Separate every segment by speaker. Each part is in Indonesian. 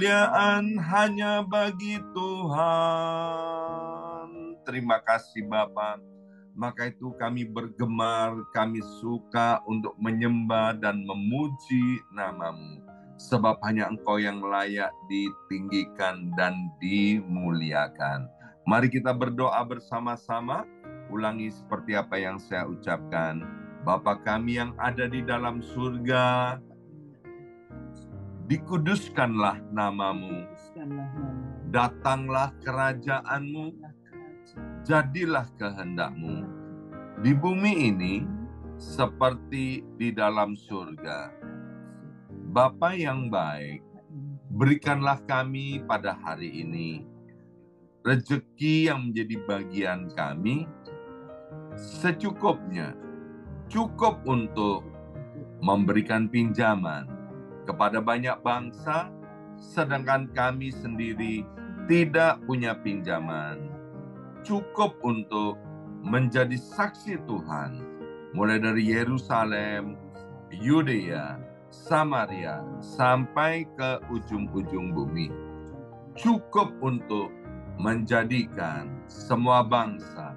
Speaker 1: Kemuliaan hanya bagi Tuhan. Terima kasih Bapa. Maka itu kami bergemar, kami suka untuk menyembah dan memuji nama-Mu. Sebab hanya Engkau yang layak ditinggikan dan dimuliakan. Mari kita berdoa bersama-sama. Ulangi seperti apa yang saya ucapkan. Bapa kami yang ada di dalam surga, dikuduskanlah nama-Mu. Datanglah kerajaan-Mu. Jadilah kehendak-Mu di bumi ini seperti di dalam surga. Bapa yang baik, berikanlah kami pada hari ini rezeki yang menjadi bagian kami secukupnya, cukup untuk memberikan pinjaman kepada banyak bangsa, sedangkan kami sendiri tidak punya pinjaman. Cukup untuk menjadi saksi Tuhan, mulai dari Yerusalem, Yudea, Samaria, sampai ke ujung-ujung bumi. Cukup untuk menjadikan semua bangsa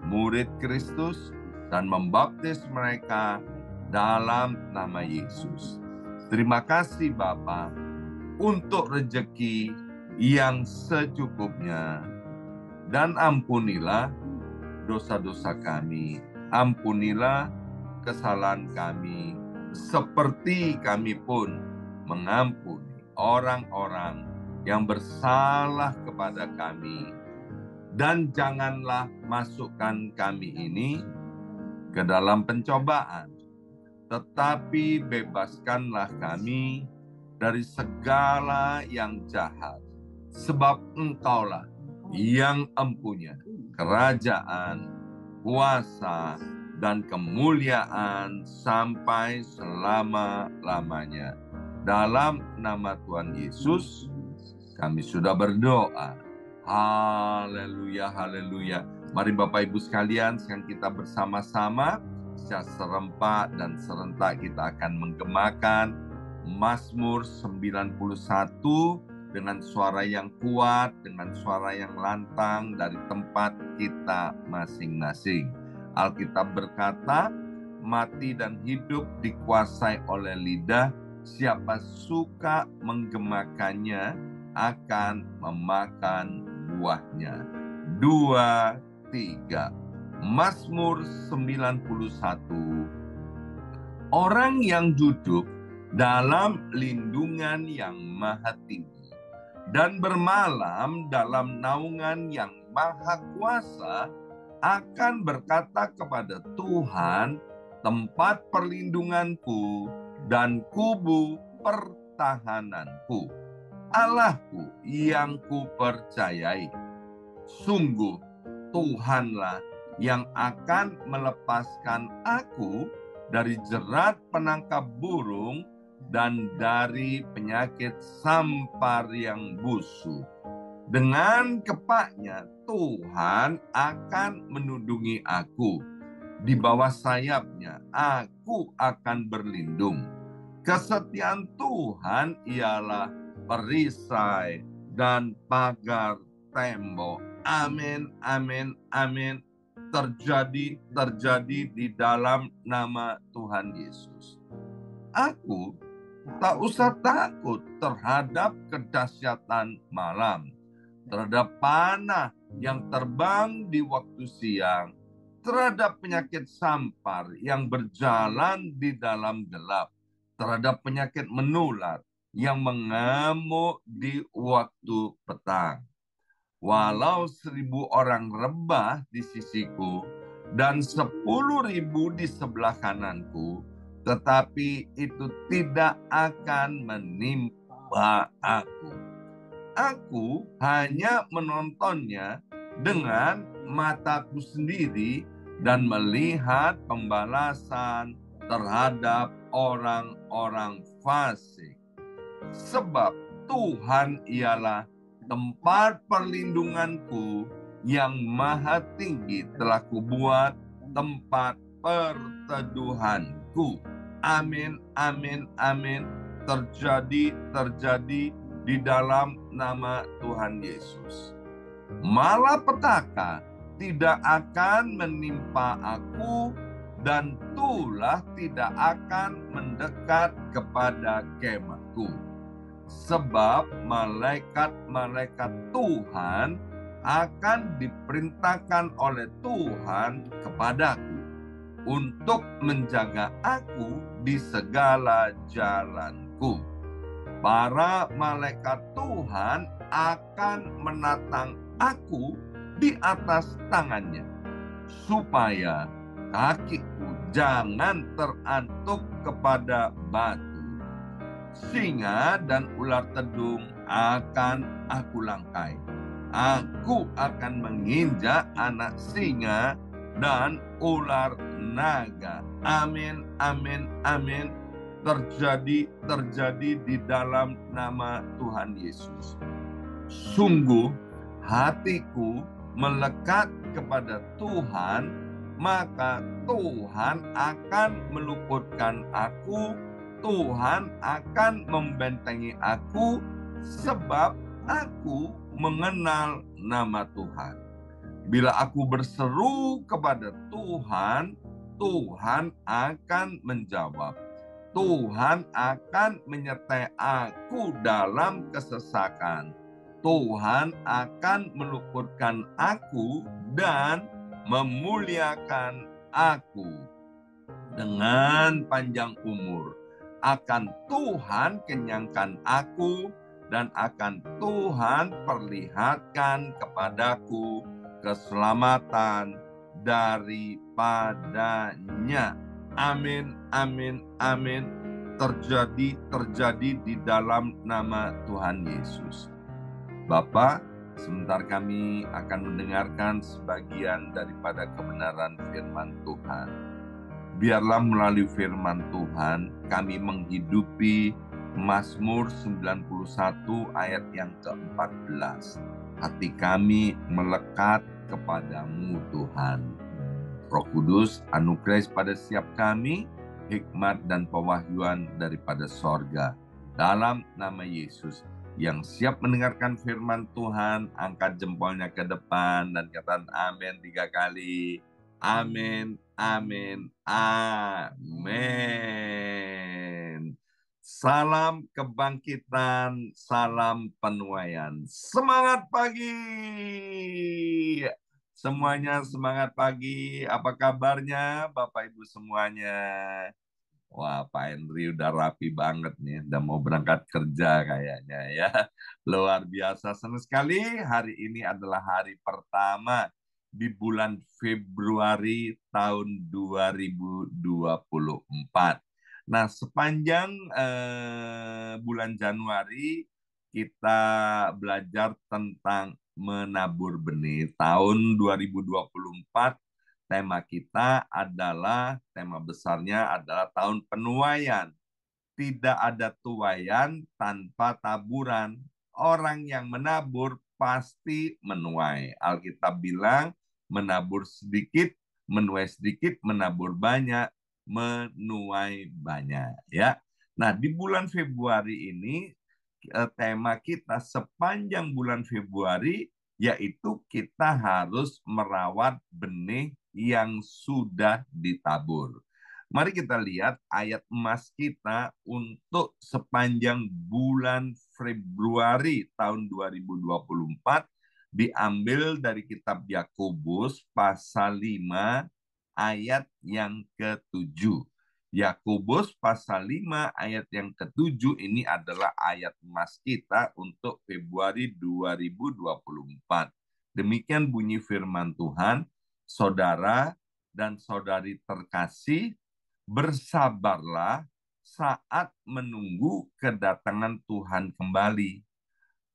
Speaker 1: murid Kristus dan membaptis mereka dalam nama Yesus. Terima kasih Bapa untuk rezeki yang secukupnya. Dan ampunilah dosa-dosa kami, ampunilah kesalahan kami, seperti kami pun mengampuni orang-orang yang bersalah kepada kami. Dan janganlah masukkan kami ini ke dalam pencobaan, tetapi bebaskanlah kami dari segala yang jahat, sebab Engkaulah yang empunya kerajaan, kuasa, dan kemuliaan sampai selama-lamanya. Dalam nama Tuhan Yesus, kami sudah berdoa. Haleluya, haleluya. Mari Bapak Ibu sekalian, sekarang kita bersama-sama secara serempak dan serentak kita akan menggemakan Mazmur 91 dengan suara yang kuat, dengan suara yang lantang dari tempat kita masing-masing. Alkitab berkata, mati dan hidup dikuasai oleh lidah, siapa suka menggemakannya akan memakan buahnya. 2, 3. Mazmur 91. Orang yang duduk dalam lindungan yang maha tinggi dan bermalam dalam naungan yang maha kuasa akan berkata kepada Tuhan, tempat perlindunganku dan kubu pertahananku, Allahku yang kupercayai. Sungguh Tuhanlah yang akan melepaskan aku dari jerat penangkap burung dan dari penyakit sampar yang busuk. Dengan kepaknya Tuhan akan menudungi aku. Di bawah sayapnya aku akan berlindung. Kesetiaan Tuhan ialah perisai dan pagar tembok. Amin, amin, amin. Terjadi di dalam nama Tuhan Yesus. Aku tak usah takut terhadap kedahsyatan malam, terhadap panah yang terbang di waktu siang, terhadap penyakit sampar yang berjalan di dalam gelap, terhadap penyakit menular yang mengamuk di waktu petang. Walau 1.000 orang rebah di sisiku dan 10.000 di sebelah kananku, tetapi itu tidak akan menimpa aku. Aku hanya menontonnya dengan mataku sendiri dan melihat pembalasan terhadap orang-orang fasik. Sebab Tuhan ialah tempat perlindunganku, yang maha tinggi telah kubuat tempat perteduhanku. Amin, amin, amin. Terjadi di dalam nama Tuhan Yesus. Malapetaka tidak akan menimpa aku, dan tulah tidak akan mendekat kepada kemahku. Sebab malaikat-malaikat Tuhan akan diperintahkan oleh Tuhan kepadaku untuk menjaga aku di segala jalanku. Para malaikat Tuhan akan menatang aku di atas tangannya, supaya kakiku jangan terantuk kepada batu. Singa dan ular tedung akan aku langkai. Aku akan menginjak anak singa dan ular naga. Amin, amin, amin. Terjadi di dalam nama Tuhan Yesus. Sungguh hatiku melekat kepada Tuhan, maka Tuhan akan meluputkan aku, Tuhan akan membentengi aku, sebab aku mengenal nama Tuhan. Bila aku berseru kepada Tuhan, Tuhan akan menjawab. Tuhan akan menyertai aku dalam kesesakan. Tuhan akan meluputkan aku dan memuliakan aku. Dengan panjang umur akan Tuhan kenyangkan aku, dan akan Tuhan perlihatkan kepadaku keselamatan daripadanya. Amin, amin, amin. Terjadi di dalam nama Tuhan Yesus. Bapa, sebentar kami akan mendengarkan sebagian daripada kebenaran firman Tuhan. Biarlah melalui firman Tuhan kami menghidupi Mazmur 91 ayat yang ke-14. Hati kami melekat kepadamu Tuhan. Roh Kudus anugerah pada setiap kami hikmat dan pewahyuan daripada sorga. Dalam nama Yesus, yang siap mendengarkan firman Tuhan, angkat jempolnya ke depan dan katakan amin 3 kali. Amin, amin, amin. Salam kebangkitan, salam penuaian. Semangat pagi! Semuanya semangat pagi. Apa kabarnya Bapak Ibu semuanya? Wah, Pak Henry udah rapi banget nih. Udah mau berangkat kerja kayaknya ya. Luar biasa. Senang sekali hari ini adalah hari pertama di bulan Februari tahun 2024. Nah, sepanjang bulan Januari kita belajar tentang menabur benih. Tahun 2024 tema kita adalah, tema besarnya adalah tahun penuaian. Tidak ada tuaian tanpa taburan. Orang yang menabur pasti menuai. Alkitab bilang menabur sedikit, menuai sedikit, menabur banyak, menuai banyak. Ya. Nah, di bulan Februari ini tema kita sepanjang bulan Februari yaitu kita harus merawat benih yang sudah ditabur. Mari kita lihat ayat emas kita untuk sepanjang bulan Februari tahun 2024 diambil dari kitab Yakobus pasal 5 ayat yang ke-7. Yakobus pasal 5 ayat yang ke-7 ini adalah ayat emas kita untuk Februari 2024. Demikian bunyi firman Tuhan, saudara dan saudari terkasih, bersabarlah saat menunggu kedatangan Tuhan kembali.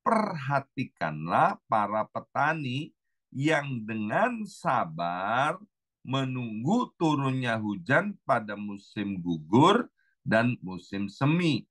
Speaker 1: Perhatikanlah para petani yang dengan sabar menunggu turunnya hujan pada musim gugur dan musim semi.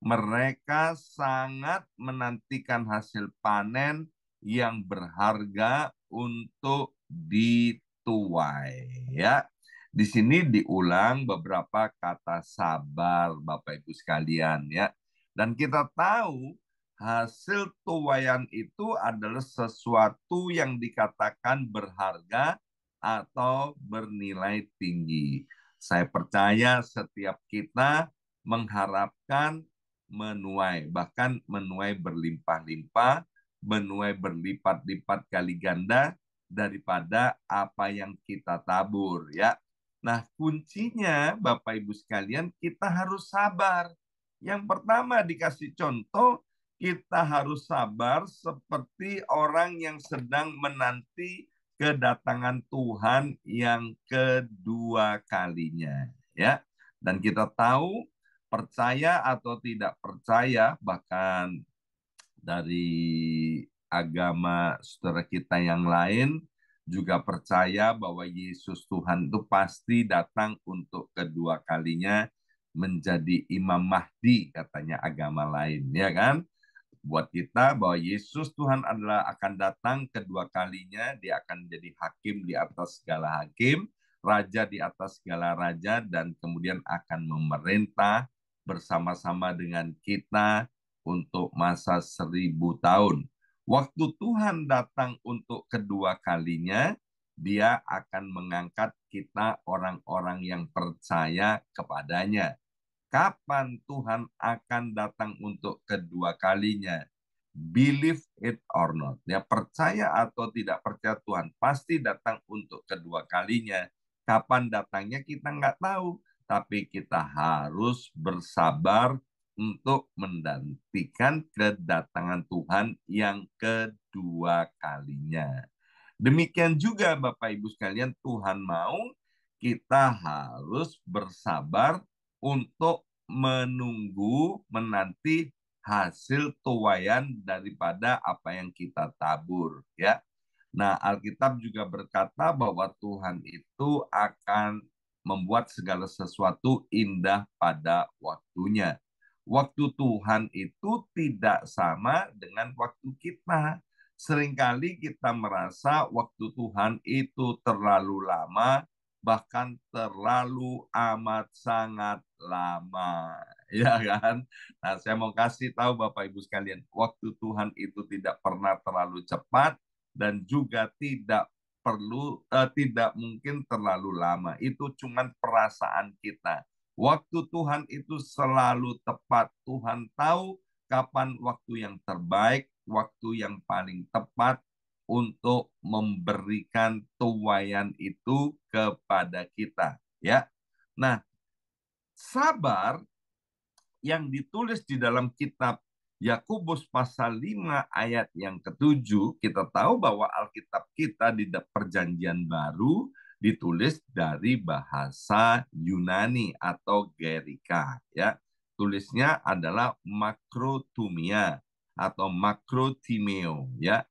Speaker 1: Mereka sangat menantikan hasil panen yang berharga untuk dituai. Ya, di sini diulang beberapa kata sabar, Bapak Ibu sekalian, ya. Dan kita tahu hasil tuaian itu adalah sesuatu yang dikatakan berharga atau bernilai tinggi. Saya percaya setiap kita mengharapkan menuai, bahkan menuai berlimpah-limpah, menuai berlipat-lipat kali ganda daripada apa yang kita tabur, ya. Nah, kuncinya Bapak Ibu sekalian, kita harus sabar. Yang pertama dikasih contoh, kita harus sabar seperti orang yang sedang menanti kedatangan Tuhan yang kedua kalinya, ya. Dan kita tahu, percaya atau tidak percaya, bahkan dari agama saudara kita yang lain juga percaya bahwa Yesus Tuhan itu pasti datang untuk kedua kalinya menjadi Imam Mahdi, katanya agama lain, ya kan? Buat kita bahwa Yesus Tuhan adalah akan datang kedua kalinya, dia akan menjadi hakim di atas segala hakim, raja di atas segala raja, dan kemudian akan memerintah bersama-sama dengan kita untuk masa 1000 tahun. Waktu Tuhan datang untuk kedua kalinya, dia akan mengangkat kita orang-orang yang percaya kepadanya. Kapan Tuhan akan datang untuk kedua kalinya? Believe it or not. Ya, percaya atau tidak percaya, Tuhan pasti datang untuk kedua kalinya. Kapan datangnya kita nggak tahu. Tapi kita harus bersabar untuk menantikan kedatangan Tuhan yang kedua kalinya. Demikian juga Bapak Ibu sekalian, Tuhan mau kita harus bersabar untuk menunggu, menanti hasil tuaian daripada apa yang kita tabur, ya. Nah, Alkitab juga berkata bahwa Tuhan itu akan membuat segala sesuatu indah pada waktunya. Waktu Tuhan itu tidak sama dengan waktu kita. Seringkali kita merasa waktu Tuhan itu terlalu lama, bahkan terlalu amat sangat lama, ya kan? Nah, saya mau kasih tahu Bapak Ibu sekalian, waktu Tuhan itu tidak pernah terlalu cepat dan juga tidak mungkin terlalu lama. Itu cuma perasaan kita. Waktu Tuhan itu selalu tepat. Tuhan tahu kapan waktu yang terbaik, waktu yang paling tepat untuk memberikan tuaian itu kepada kita, ya. Nah, sabar yang ditulis di dalam kitab Yakobus pasal 5 ayat yang ke-7, kita tahu bahwa Alkitab kita di Perjanjian Baru ditulis dari bahasa Yunani atau Gerika, ya. Tulisnya adalah makrotumia atau makrotimeo, ya.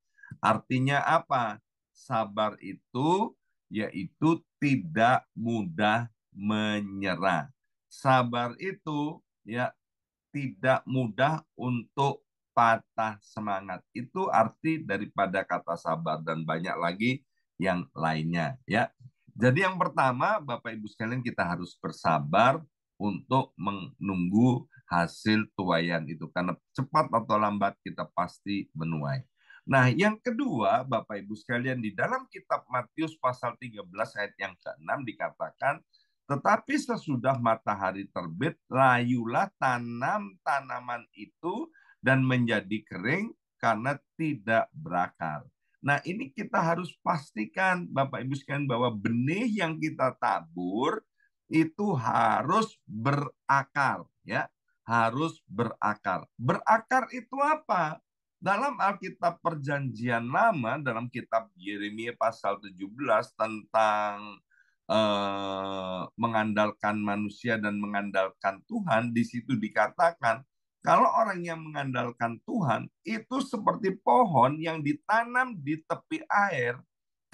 Speaker 1: Artinya apa? Sabar itu yaitu tidak mudah menyerah. Sabar itu, ya, tidak mudah untuk patah semangat. Itu arti daripada kata sabar dan banyak lagi yang lainnya, ya. Jadi yang pertama, Bapak Ibu sekalian, kita harus bersabar untuk menunggu hasil tuaian itu, karena cepat atau lambat kita pasti menuai. Nah, yang kedua, Bapak Ibu sekalian, di dalam kitab Matius pasal 13 ayat yang ke-6 dikatakan, tetapi sesudah matahari terbit, layulah tanaman itu dan menjadi kering karena tidak berakar. Nah, ini kita harus pastikan Bapak Ibu sekalian bahwa benih yang kita tabur itu harus berakar, ya. Harus berakar. Berakar itu apa? Dalam Alkitab Perjanjian Lama, dalam kitab Yeremia pasal 17 tentang mengandalkan manusia dan mengandalkan Tuhan, di situ dikatakan kalau orang yang mengandalkan Tuhan itu seperti pohon yang ditanam di tepi air,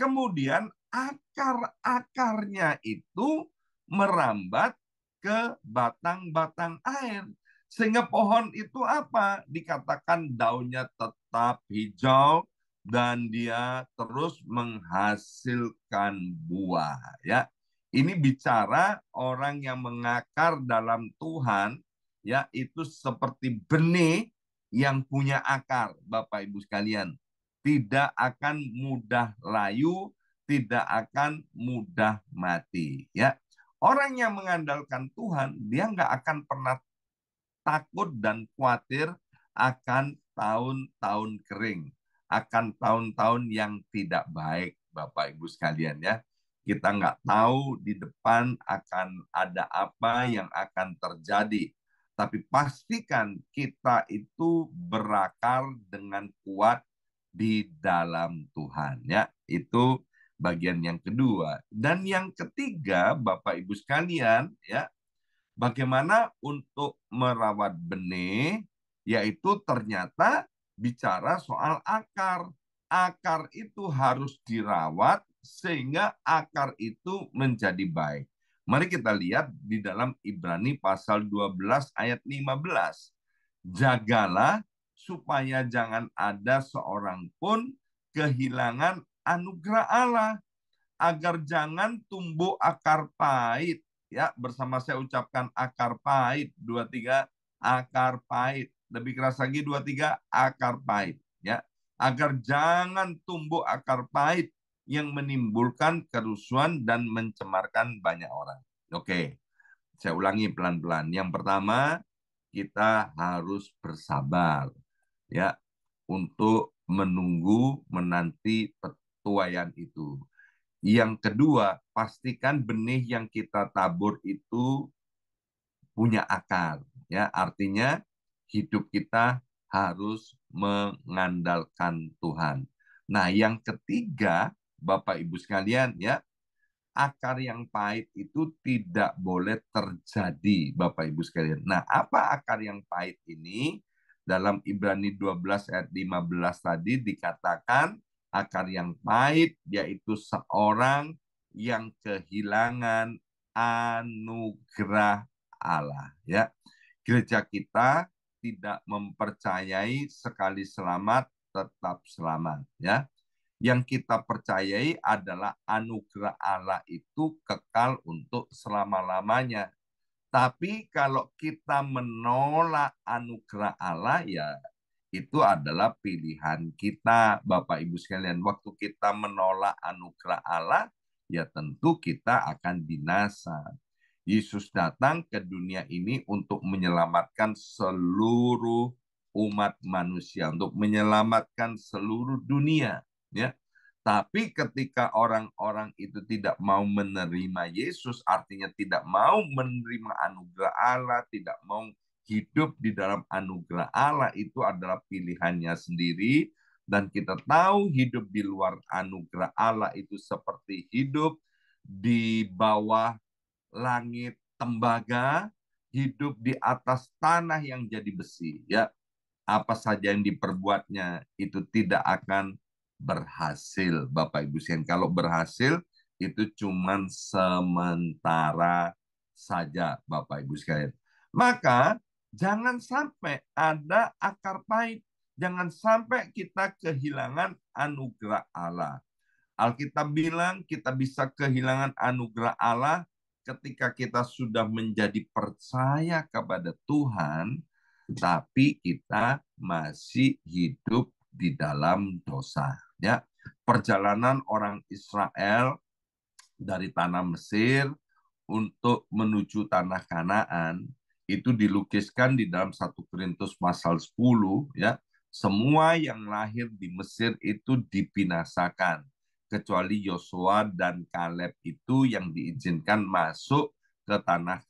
Speaker 1: kemudian akar-akarnya itu merambat ke batang-batang air. Sehingga pohon itu apa? Dikatakan daunnya tetap hijau dan dia terus menghasilkan buah, ya. Ini bicara orang yang mengakar dalam Tuhan, ya, itu seperti benih yang punya akar, Bapak Ibu sekalian. Tidak akan mudah layu, tidak akan mudah mati. Ya, orang yang mengandalkan Tuhan, dia nggak akan pernah takut dan khawatir akan tahun-tahun kering, akan tahun-tahun yang tidak baik, Bapak Ibu sekalian ya. Kita nggak tahu di depan akan ada apa yang akan terjadi. Tapi pastikan kita itu berakar dengan kuat di dalam Tuhan ya. Itu bagian yang kedua. Dan yang ketiga, Bapak Ibu sekalian ya, bagaimana untuk merawat benih, yaitu ternyata bicara soal akar. Akar itu harus dirawat sehingga akar itu menjadi baik. Mari kita lihat di dalam Ibrani pasal 12 ayat 15. Jagalah supaya jangan ada seorang pun kehilangan anugerah Allah, agar jangan tumbuh akar pahit. Ya, bersama saya ucapkan akar pahit. 2, 3, akar pahit. Lebih keras lagi, 2, 3, akar pahit. Ya, agar jangan tumbuh akar pahit yang menimbulkan kerusuhan dan mencemarkan banyak orang. Oke, saya ulangi pelan-pelan. Yang pertama, kita harus bersabar ya untuk menanti petuaian itu. Yang kedua, pastikan benih yang kita tabur itu punya akar. Ya, artinya hidup kita harus mengandalkan Tuhan. Nah, yang ketiga, Bapak Ibu sekalian, ya, akar yang pahit itu tidak boleh terjadi, Bapak Ibu sekalian. Nah, apa akar yang pahit ini? Dalam Ibrani 12 ayat 15 tadi dikatakan akar yang pahit yaitu seorang yang kehilangan anugerah Allah. Ya, gereja kita tidak mempercayai sekali selamat tetap selamat. Ya, yang kita percayai adalah anugerah Allah itu kekal untuk selama-lamanya. Tapi kalau kita menolak anugerah Allah, ya itu adalah pilihan kita, Bapak Ibu sekalian. Waktu kita menolak anugerah Allah, ya tentu kita akan binasa. Yesus datang ke dunia ini untuk menyelamatkan seluruh umat manusia, untuk menyelamatkan seluruh dunia. Ya, tapi ketika orang-orang itu tidak mau menerima Yesus, artinya tidak mau menerima anugerah Allah, tidak mau hidup di dalam anugerah Allah, itu adalah pilihannya sendiri. Dan kita tahu hidup di luar anugerah Allah itu seperti hidup di bawah langit tembaga, hidup di atas tanah yang jadi besi. Ya, apa saja yang diperbuatnya itu tidak akan berhasil, Bapak Ibu sekalian. Kalau berhasil itu cuman sementara saja, Bapak Ibu sekalian. Maka jangan sampai ada akar pahit, jangan sampai kita kehilangan anugerah Allah. Alkitab bilang kita bisa kehilangan anugerah Allah ketika kita sudah menjadi percaya kepada Tuhan, tapi kita masih hidup di dalam dosa. Ya, perjalanan orang Israel dari tanah Mesir untuk menuju tanah Kanaan itu dilukiskan di dalam 1 Korintus pasal 10 ya. Semua yang lahir di Mesir itu dibinasakan kecuali Yosua dan Kaleb itu yang diizinkan masuk ke tanah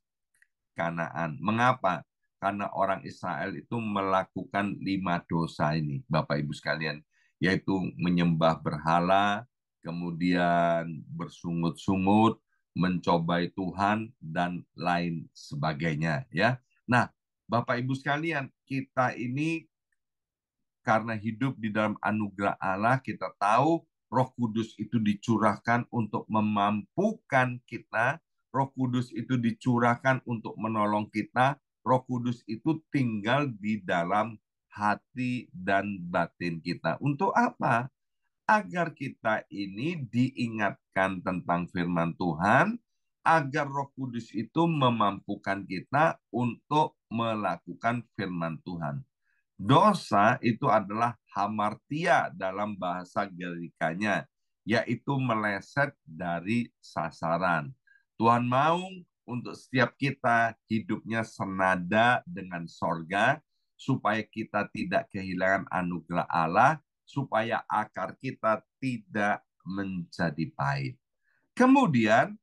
Speaker 1: Kanaan. Mengapa? Karena orang Israel itu melakukan 5 dosa ini, Bapak Ibu sekalian, yaitu menyembah berhala, kemudian bersungut-sungut, mencobai Tuhan, dan lain sebagainya. Ya, nah, Bapak Ibu sekalian, kita ini karena hidup di dalam anugerah Allah, kita tahu Roh Kudus itu dicurahkan untuk memampukan kita. Roh Kudus itu dicurahkan untuk menolong kita. Roh Kudus itu tinggal di dalam hati dan batin kita. Untuk apa? Agar kita ini diingatkan tentang firman Tuhan, agar Roh Kudus itu memampukan kita untuk melakukan firman Tuhan. Dosa itu adalah hamartia dalam bahasa Gerikanya, yaitu meleset dari sasaran. Tuhan mau untuk setiap kita hidupnya senada dengan sorga, supaya kita tidak kehilangan anugerah Allah, supaya akar kita tidak menjadi pahit. Kemudian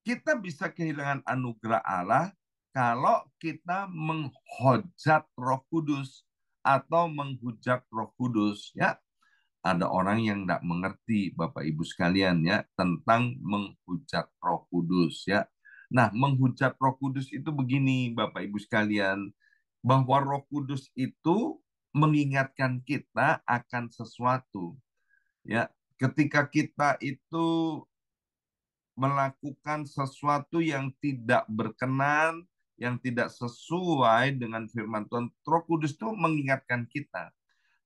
Speaker 1: kita bisa kehilangan anugerah Allah kalau kita menghujat Roh Kudus atau menghujat Roh Kudus, ya. Ada orang yang tidak mengerti, Bapak Ibu sekalian, ya, tentang menghujat Roh Kudus, ya. Nah, menghujat Roh Kudus itu begini, Bapak Ibu sekalian, bahwa Roh Kudus itu mengingatkan kita akan sesuatu, ya. Ketika kita itu melakukan sesuatu yang tidak berkenan, yang tidak sesuai dengan firman Tuhan, Roh Kudus itu mengingatkan kita.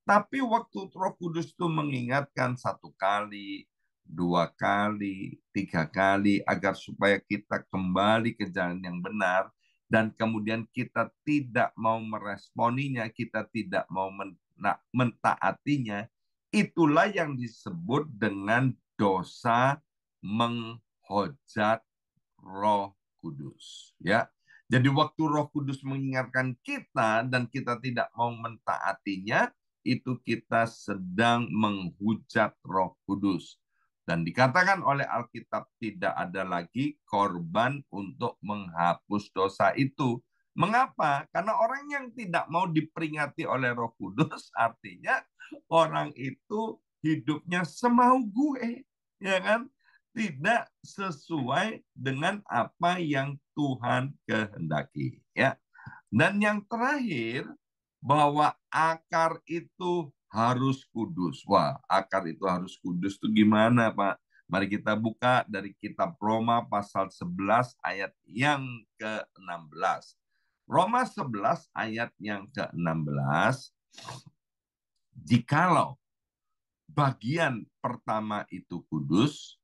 Speaker 1: Tapi waktu Roh Kudus itu mengingatkan 1 kali, 2 kali, 3 kali, agar supaya kita kembali ke jalan yang benar, dan kemudian kita tidak mau meresponinya, kita tidak mau mentaatinya, itulah yang disebut dengan dosa menghujat Roh Kudus. Ya, jadi waktu Roh Kudus mengingatkan kita dan kita tidak mau mentaatinya, itu kita sedang menghujat Roh Kudus. Dan dikatakan oleh Alkitab tidak ada lagi korban untuk menghapus dosa itu. Mengapa? Karena orang yang tidak mau diperingati oleh Roh Kudus, artinya orang itu hidupnya semau gue, ya kan? Tidak sesuai dengan apa yang Tuhan kehendaki, ya. Dan yang terakhir, bahwa akar itu harus kudus. Wah, akar itu harus kudus itu gimana, Pak? Mari kita buka dari kitab Roma pasal 11 ayat yang ke-16. Roma 11 ayat yang ke-16, jikalau bagian pertama itu kudus,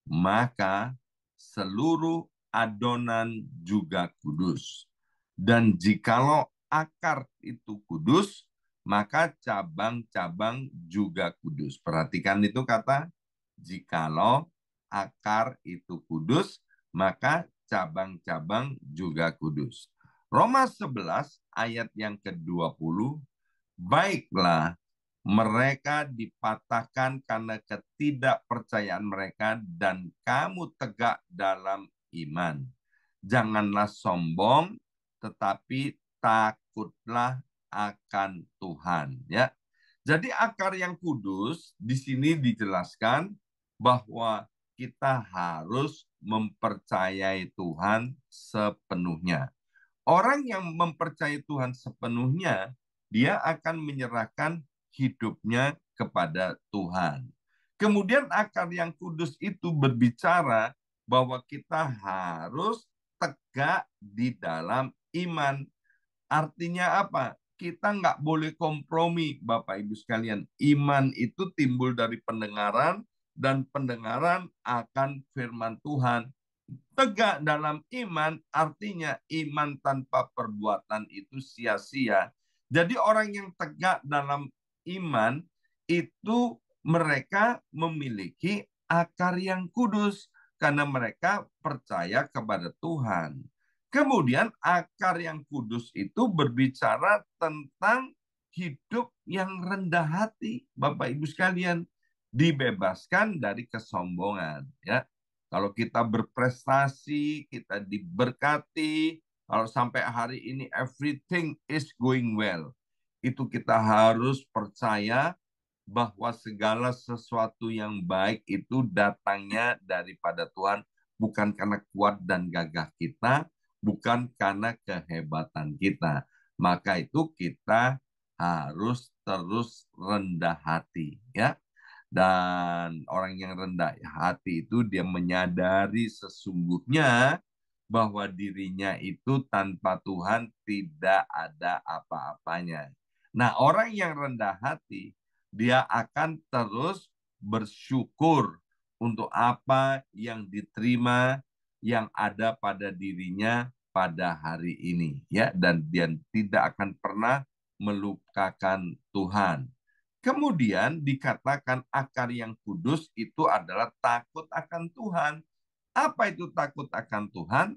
Speaker 1: maka seluruh adonan juga kudus. Dan jikalau akar itu kudus, maka cabang-cabang juga kudus. Perhatikan itu kata, jikalau akar itu kudus, maka cabang-cabang juga kudus. Roma 11 ayat yang ke-20, baiklah mereka dipatahkan karena ketidakpercayaan mereka dan kamu tegak dalam iman. Janganlah sombong, tetapi takutlah akan Tuhan. Ya, jadi akar yang kudus di sini dijelaskan bahwa kita harus mempercayai Tuhan sepenuhnya. Orang yang mempercayai Tuhan sepenuhnya, dia akan menyerahkan hidupnya kepada Tuhan. Kemudian akar yang kudus itu berbicara bahwa kita harus tegak di dalam iman. Artinya apa? Kita nggak boleh kompromi, Bapak Ibu sekalian. Iman itu timbul dari pendengaran, dan pendengaran akan firman Tuhan. Tegak dalam iman artinya iman tanpa perbuatan itu sia-sia. Jadi orang yang tegak dalam iman itu mereka memiliki akar yang kudus karena mereka percaya kepada Tuhan. Kemudian akar yang kudus itu berbicara tentang hidup yang rendah hati, Bapak Ibu sekalian, dibebaskan dari kesombongan, ya. Kalau kita berprestasi, kita diberkati, kalau sampai hari ini everything is going well, itu kita harus percaya bahwa segala sesuatu yang baik itu datangnya daripada Tuhan, bukan karena kuat dan gagah kita, bukan karena kehebatan kita. Maka itu kita harus terus rendah hati, ya. Dan orang yang rendah hati itu dia menyadari sesungguhnya bahwa dirinya itu tanpa Tuhan tidak ada apa-apanya. Nah, orang yang rendah hati, dia akan terus bersyukur untuk apa yang diterima, yang ada pada dirinya pada hari ini, ya, dan dia tidak akan pernah melupakan Tuhan. Kemudian dikatakan akar yang kudus itu adalah takut akan Tuhan. Apa itu takut akan Tuhan?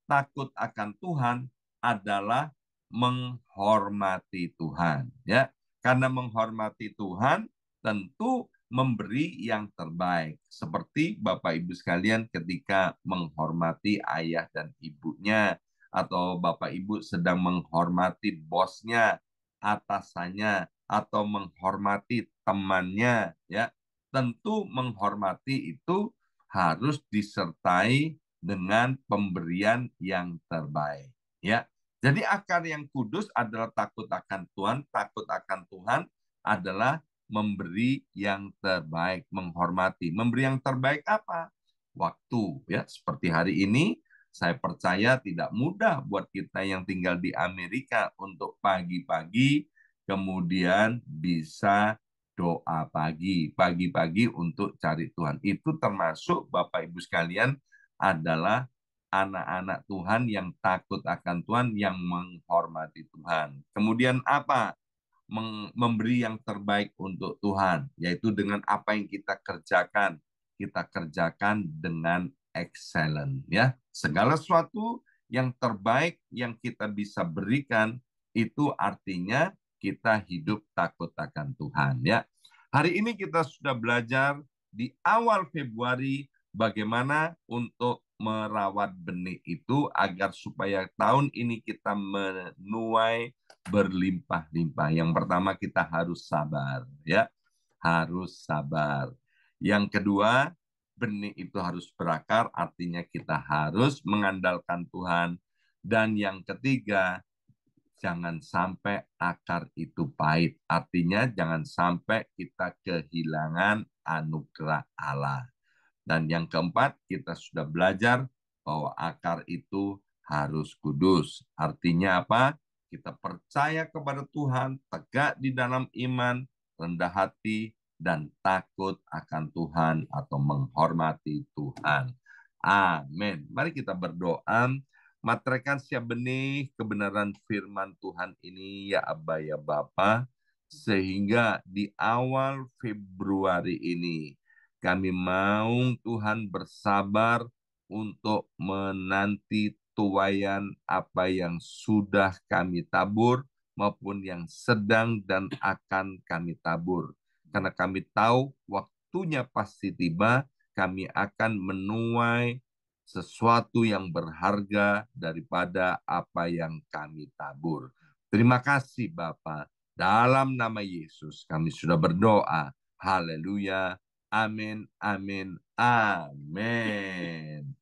Speaker 1: Takut akan Tuhan adalah menghormati Tuhan, ya. Karena menghormati Tuhan tentu memberi yang terbaik. Seperti Bapak Ibu sekalian ketika menghormati ayah dan ibunya, atau Bapak Ibu sedang menghormati bosnya, atasannya, atau menghormati temannya, ya. Tentu menghormati itu harus disertai dengan pemberian yang terbaik, ya. Jadi akar yang kudus adalah takut akan Tuhan. Takut akan Tuhan adalah memberi yang terbaik, menghormati. Memberi yang terbaik apa? Waktu, ya. Seperti hari ini, saya percaya tidak mudah buat kita yang tinggal di Amerika untuk pagi-pagi kemudian bisa doa pagi-pagi untuk cari Tuhan. Itu termasuk Bapak Ibu sekalian adalah anak-anak Tuhan yang takut akan Tuhan, yang menghormati Tuhan. Kemudian apa? Memberi yang terbaik untuk Tuhan, yaitu dengan apa yang kita kerjakan dengan excellent, ya. Segala sesuatu yang terbaik yang kita bisa berikan itu artinya kita hidup takut akan Tuhan, ya. Hari ini kita sudah belajar di awal Februari bagaimana untuk merawat benih itu agar supaya tahun ini kita menuai berlimpah-limpah. Yang pertama kita harus sabar, ya. Harus sabar. Yang kedua, benih itu harus berakar, artinya kita harus mengandalkan Tuhan. Dan yang ketiga, jangan sampai akar itu pahit. Artinya jangan sampai kita kehilangan anugerah Allah. Dan yang keempat, kita sudah belajar bahwa akar itu harus kudus. Artinya apa? Kita percaya kepada Tuhan, tegak di dalam iman, rendah hati, dan takut akan Tuhan atau menghormati Tuhan. Amin. Mari kita berdoa. Materaikan siap benih kebenaran firman Tuhan ini, ya Abba, ya Bapa, sehingga di awal Februari ini kami mau Tuhan bersabar untuk menanti tuaian apa yang sudah kami tabur maupun yang sedang dan akan kami tabur. Karena kami tahu waktunya pasti tiba, kami akan menuai sesuatu yang berharga daripada apa yang kami tabur. Terima kasih Bapa. Dalam nama Yesus kami sudah berdoa. Haleluya. Amin, amin, amin.